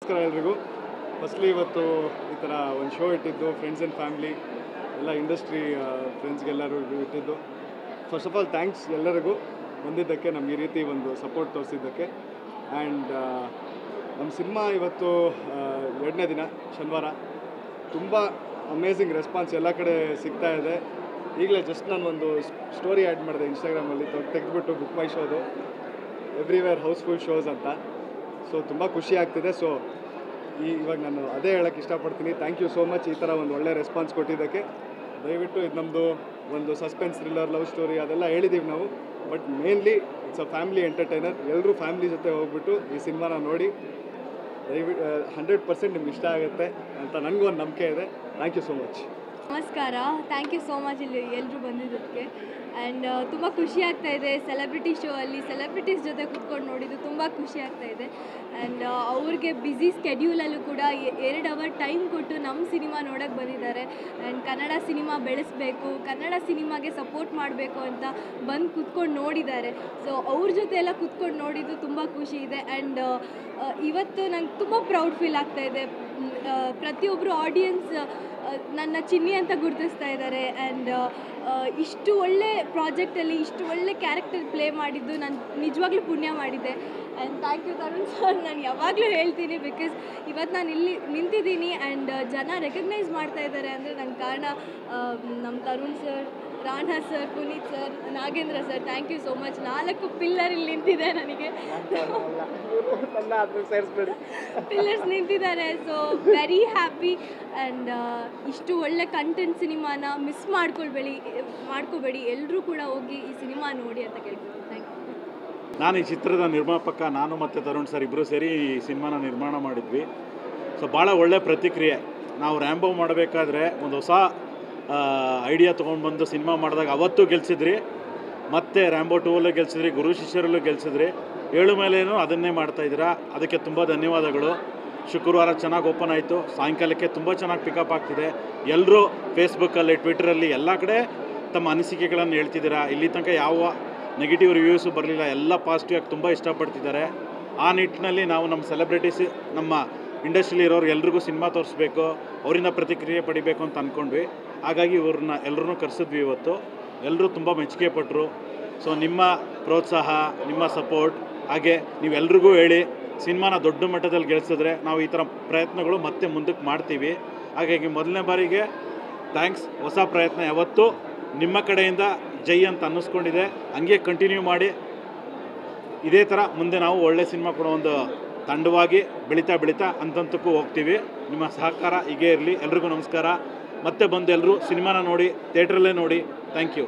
ನಮಸ್ಕಾರ ಎಲ್ರಿಗೂ. ಫಸ್ಟ್ಲಿ ಇವತ್ತು ಈ ಥರ ಒಂದು ಶೋ ಇಟ್ಟಿದ್ದು ಫ್ರೆಂಡ್ಸ್ ಆ್ಯಂಡ್ ಫ್ಯಾಮ್ಲಿ ಎಲ್ಲ ಇಂಡಸ್ಟ್ರಿ ಫ್ರೆಂಡ್ಸ್ಗೆಲ್ಲರೂ ಇಟ್ಟಿದ್ದು. ಫಸ್ಟ್ ಆಫ್ ಆಲ್ ಥ್ಯಾಂಕ್ಸ್ ಎಲ್ಲರಿಗೂ ಬಂದಿದ್ದಕ್ಕೆ, ನಮ್ಗೆ ಈ ರೀತಿ ಒಂದು ಸಪೋರ್ಟ್ ತೋರಿಸಿದ್ದಕ್ಕೆ. ಆ್ಯಂಡ್ ನಮ್ಮ ಸಿನಿಮಾ ಇವತ್ತು 2ನೇ ದಿನ ಶನಿವಾರ. ತುಂಬ ಅಮೇಝಿಂಗ್ ರೆಸ್ಪಾನ್ಸ್ ಎಲ್ಲ ಕಡೆ ಸಿಗ್ತಾ ಇದೆ. ಈಗಲೇ ಜಸ್ಟ್ ನಾನು ಒಂದು ಸ್ಟೋರಿ ಆ್ಯಡ್ ಮಾಡಿದೆ ಇನ್ಸ್ಟಾಗ್ರಾಮಲ್ಲಿ, ತೆಗೆದುಬಿಟ್ಟು ಬುಕ್ ಮೈ ಶೋದು ಎವ್ರಿವೇರ್ ಹೌಸ್ಫುಲ್ ಶೋಸ್ ಅಂತ. ಸೊ ತುಂಬ ಖುಷಿ ಆಗ್ತಿದೆ. ಸೊ ಇವಾಗ ನಾನು ಅದೇ ಹೇಳೋಕ್ಕೆ ಇಷ್ಟಪಡ್ತೀನಿ, ಥ್ಯಾಂಕ್ ಯು ಸೋ ಮಚ್ ಈ ಥರ ಒಂದು ಒಳ್ಳೆ ರೆಸ್ಪಾನ್ಸ್ ಕೊಟ್ಟಿದ್ದಕ್ಕೆ. ದಯವಿಟ್ಟು ಇದು ನಮ್ಮದು ಒಂದು ಸಸ್ಪೆನ್ಸ್ ಥ್ರಿಲ್ಲರ್ ಲವ್ ಸ್ಟೋರಿ ಅದೆಲ್ಲ ಹೇಳಿದ್ದೀವಿ ನಾವು, but mainly it's a family entertainer. ಎಲ್ಲರೂ ಫ್ಯಾಮಿಲಿ ಜೊತೆ ಹೋಗ್ಬಿಟ್ಟು ಈ ಸಿನಿಮಾನ ನೋಡಿ. ದಯವಿಟ್ಟು 100% ನಿಮ್ಗೆ ಇಷ್ಟ ಆಗುತ್ತೆ ಅಂತ ನನಗೂ ಒಂದು ನಂಬಿಕೆ ಇದೆ. Thank you so much. ನಮಸ್ಕಾರ, ಥ್ಯಾಂಕ್ ಯು ಸೋ ಮಚ್ ಇಲ್ಲಿ ಎಲ್ಲರೂ ಬಂದಿದ್ದಕ್ಕೆ. ಆ್ಯಂಡ್ ತುಂಬ ಖುಷಿ ಆಗ್ತಾ ಇದೆ. ಸೆಲೆಬ್ರಿಟಿ ಶೋ ಅಲ್ಲಿ ಸೆಲೆಬ್ರಿಟೀಸ್ ಜೊತೆ ಕೂತ್ಕೊಂಡು ನೋಡಿದ್ದು ತುಂಬ ಖುಷಿ ಆಗ್ತಾ ಇದೆ. ಆ್ಯಂಡ್ ಅವ್ರಿಗೆ ಬ್ಯುಸಿ ಸ್ಕೆಡ್ಯೂಲಲ್ಲೂ ಕೂಡ 2 ಅವರ್ ಟೈಮ್ ಕೊಟ್ಟು ನಮ್ಮ ಸಿನಿಮಾ ನೋಡೋಕ್ಕೆ ಬಂದಿದ್ದಾರೆ. ಆ್ಯಂಡ್ ಕನ್ನಡ ಸಿನಿಮಾ ಬೆಳೆಸಬೇಕು, ಕನ್ನಡ ಸಿನಿಮಾಗೆ ಸಪೋರ್ಟ್ ಮಾಡಬೇಕು ಅಂತ ಬಂದು ಕೂತ್ಕೊಂಡು ನೋಡಿದ್ದಾರೆ. ಸೊ ಅವ್ರ ಜೊತೆ ಎಲ್ಲ ಕೂತ್ಕೊಂಡು ನೋಡಿದ್ದು ತುಂಬ ಖುಷಿ ಇದೆ. ಆ್ಯಂಡ್ ಇವತ್ತು ನಂಗೆ ತುಂಬ ಪ್ರೌಡ್ ಫೀಲ್ ಆಗ್ತಾ ಇದೆ. ಪ್ರತಿಯೊಬ್ಬರು ಆಡಿಯನ್ಸ್ ನನ್ನ ಚಿನ್ನಿ ಅಂತ ಗುರುತಿಸ್ತಾ ಇದ್ದಾರೆ. ಆ್ಯಂಡ್ ಇಷ್ಟು ಒಳ್ಳೆ ಪ್ರಾಜೆಕ್ಟಲ್ಲಿ ಇಷ್ಟು ಒಳ್ಳೆ ಕ್ಯಾರೆಕ್ಟರ್ ಪ್ಲೇ ಮಾಡಿದ್ದು ನಾನು ನಿಜವಾಗ್ಲೂ ಪುಣ್ಯ ಮಾಡಿದ್ದೆ. And thank you Tarun sir. ನಾನು ಯಾವಾಗಲೂ ಹೇಳ್ತೀನಿ, ಬಿಕಾಸ್ ಇವತ್ತು ನಾನು ಇಲ್ಲಿ ನಿಂತಿದ್ದೀನಿ ಆ್ಯಂಡ್ ಜನ ರೆಕಗ್ನೈಸ್ ಮಾಡ್ತಾ ಇದ್ದಾರೆ ಅಂದರೆ ನನ್ನ ಕಾರಣ ನಮ್ಮ Tarun sir, Rana sir, Puneeth sir, Nagendra sir. Thank you so much. 4 pillar ಇಲ್ಲಿ ನಿಂತಿದೆ, ನನಗೆ ಪಿಲ್ಲರ್ಸ್ ನಿಂತಿದ್ದಾರೆ. So very happy. ಆ್ಯಂಡ್ ಇಷ್ಟು ಒಳ್ಳೆ ಕಂಟೆಂಟ್ ಸಿನಿಮಾನ ಮಿಸ್ ಮಾಡ್ಕೋಬೇಡಿ. ಎಲ್ಲರೂ ಕೂಡ ಹೋಗಿ ಈ ಸಿನಿಮಾ ನೋಡಿ ಅಂತ ಕೇಳ್ತೀನಿ. Thank you. ನಾನು ಈ ಚಿತ್ರದ ನಿರ್ಮಾಪಕ, ನಾನು ಮತ್ತು ತರುಣ್ ಸರ್ ಇಬ್ಬರು ಸೇರಿ ಈ ಸಿನಿಮಾನ ನಿರ್ಮಾಣ ಮಾಡಿದ್ವಿ. ಸೊ ಭಾಳ ಒಳ್ಳೆ ಪ್ರತಿಕ್ರಿಯೆ. ನಾವು ರ್ಯಾಂಬೋ ಮಾಡಬೇಕಾದ್ರೆ ಒಂದು ಹೊಸ ಐಡಿಯಾ ತೊಗೊಂಡು ಬಂದು ಸಿನಿಮಾ ಮಾಡಿದಾಗ ಅವತ್ತು ಗೆಲ್ಸಿದ್ರಿ, ಮತ್ತು ರ್ಯಾಂಬೋ 2ಅಲ್ಲೂ ಗೆಲ್ಸಿದ್ರಿ, ಗುರು ಶಿಷ್ಯರಲ್ಲೂ ಗೆಲ್ಸಿದ್ರಿ. 7 ಮೇಲೇನೂ ಅದನ್ನೇ ಮಾಡ್ತಾಯಿದ್ದೀರಾ. ಅದಕ್ಕೆ ತುಂಬ ಧನ್ಯವಾದಗಳು. ಶುಕ್ರವಾರ ಚೆನ್ನಾಗಿ ಓಪನ್ ಆಯಿತು, ಸಾಯಂಕಾಲಕ್ಕೆ ತುಂಬ ಚೆನ್ನಾಗಿ ಪಿಕಪ್ ಆಗ್ತಿದೆ. ಎಲ್ಲರೂ ಫೇಸ್ಬುಕ್ಕಲ್ಲಿ, ಟ್ವಿಟರಲ್ಲಿ ಎಲ್ಲ ಕಡೆ ತಮ್ಮ ಅನಿಸಿಕೆಗಳನ್ನು ಹೇಳ್ತಿದ್ದೀರಾ. ಇಲ್ಲಿ ತನಕ ಯಾವ ನೆಗೆಟಿವ್ ರಿವ್ಯೂಸು ಬರಲಿಲ್ಲ, ಎಲ್ಲ ಪಾಸಿಟಿವಾಗಿ ತುಂಬ ಇಷ್ಟಪಡ್ತಿದ್ದಾರೆ. ಆ ನಿಟ್ಟಿನಲ್ಲಿ ನಾವು ನಮ್ಮ ಸೆಲೆಬ್ರಿಟೀಸ್, ನಮ್ಮ ಇಂಡಸ್ಟ್ರಿಲಿ ಇರೋರು ಎಲ್ರಿಗೂ ಸಿನಿಮಾ ತೋರಿಸ್ಬೇಕು, ಅವರಿಂದ ಪ್ರತಿಕ್ರಿಯೆ ಪಡಿಬೇಕು ಅಂತ ಅಂದ್ಕೊಂಡ್ವಿ. ಹಾಗಾಗಿ ಇವ್ರನ್ನ ಎಲ್ಲರೂ ಕರೆಸಿದ್ವಿ ಇವತ್ತು. ಎಲ್ಲರೂ ತುಂಬ ಮೆಚ್ಚುಗೆ ಪಟ್ಟರು. ಸೊ ನಿಮ್ಮ ಪ್ರೋತ್ಸಾಹ, ನಿಮ್ಮ ಸಪೋರ್ಟ್, ಹಾಗೆ ನೀವೆಲ್ರಿಗೂ ಹೇಳಿ ಸಿನಿಮಾನ ದೊಡ್ಡ ಮಟ್ಟದಲ್ಲಿ ಗೆಲ್ಸಿದ್ರೆ ನಾವು ಈ ಥರ ಪ್ರಯತ್ನಗಳು ಮತ್ತೆ ಮುಂದಕ್ಕೆ ಮಾಡ್ತೀವಿ. ಹಾಗಾಗಿ ಮೊದಲನೇ ಬಾರಿಗೆ ಥ್ಯಾಂಕ್ಸ್. ಹೊಸ ಪ್ರಯತ್ನ ಯಾವತ್ತೂ ನಿಮ್ಮ ಕಡೆಯಿಂದ ಜೈ ಅಂತ ಅನ್ನಿಸ್ಕೊಂಡಿದೆ. ಹಂಗೆ ಕಂಟಿನ್ಯೂ ಮಾಡಿ. ಇದೇ ಥರ ಮುಂದೆ ನಾವು ಒಳ್ಳೆ ಸಿನಿಮಾ ಕೊಡೋ ಒಂದು ತಂಡವಾಗಿ ಬೆಳೀತಾ ಹಂತಕ್ಕೂ ಹೋಗ್ತೀವಿ. ನಿಮ್ಮ ಸಹಕಾರ ಹೀಗೇ ಇರಲಿ. ಎಲ್ರಿಗೂ ನಮಸ್ಕಾರ. ಮತ್ತೆ ಬಂದು ಎಲ್ಲರೂ ಸಿನಿಮಾನ ನೋಡಿ, ಥಿಯೇಟ್ರಲ್ಲೇ ನೋಡಿ. Thank you.